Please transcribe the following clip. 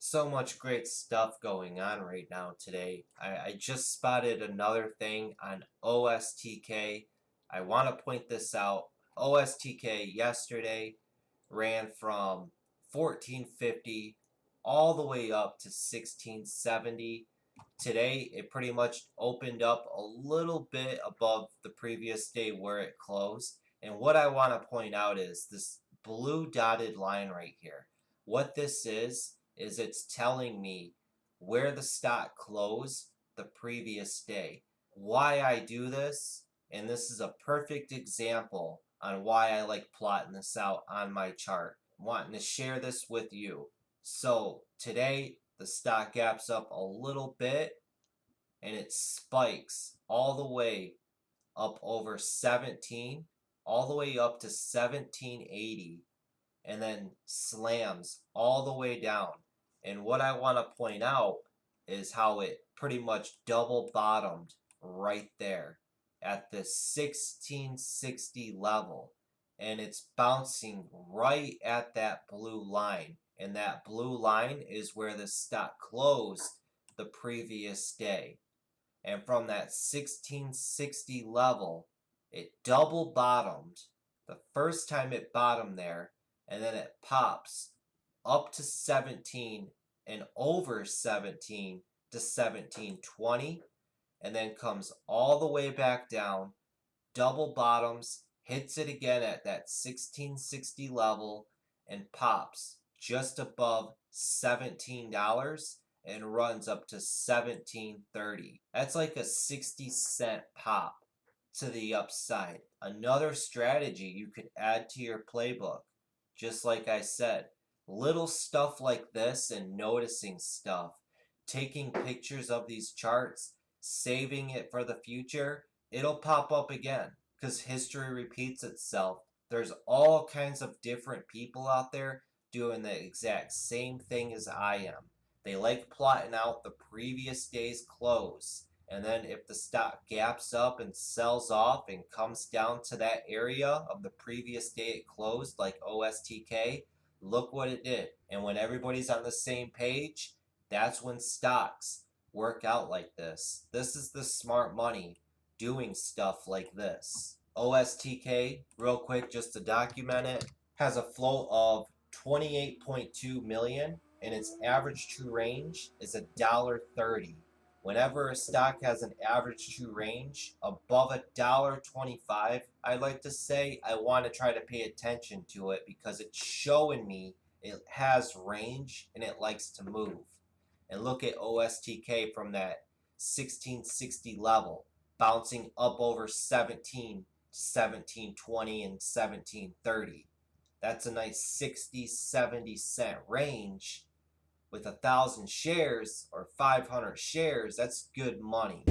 So much great stuff going on right now today. I just spotted another thing on OSTK. I want to point this out. OSTK yesterday ran from 1450 all the way up to 1670. Today it pretty much opened up a little bit above the previous day where it closed. And what I want to point out is this blue dotted line right here. What this is it's telling me where the stock closed the previous day. Why I do this, and this is a perfect example on why I like plotting this out on my chart. I'm wanting to share this with you. So today the stock gaps up a little bit and it spikes all the way up over 17, all the way up to 1780, and then slams all the way down. And what I want to point out is how it pretty much double bottomed right there at the 1660 level. And it's bouncing right at that blue line. And that blue line is where the stock closed the previous day. And from that 1660 level, it double bottomed the first time it bottomed there, and then it pops up to 17 and over 17 to 1720, and then comes all the way back down, double bottoms, hits it again at that 1660 level, and pops just above $17 and runs up to 1730. That's like a 60-cent pop to the upside. Another strategy you could add to your playbook, just like I said, little stuff like this and noticing stuff, taking pictures of these charts, saving it for the future, it'll pop up again because history repeats itself. There's all kinds of different people out there doing the exact same thing as I am. They like plotting out the previous day's close. And then if the stock gaps up and sells off and comes down to that area of the previous day it closed, like OSTK, look what it did. And when everybody's on the same page, that's when stocks work out like this. This is the smart money doing stuff like this. OSTK, real quick, just to document it, has a float of 28.2 million, and its average true range is $1.30. Whenever a stock has an average true range above $1.25, I like to say I want to try to pay attention to it because it's showing me it has range and it likes to move. And look at OSTK from that 1660 level, bouncing up over 17 to 1720 and 1730. That's a nice 60-70 cent range. With 1,000 shares or 500 shares, that's good money.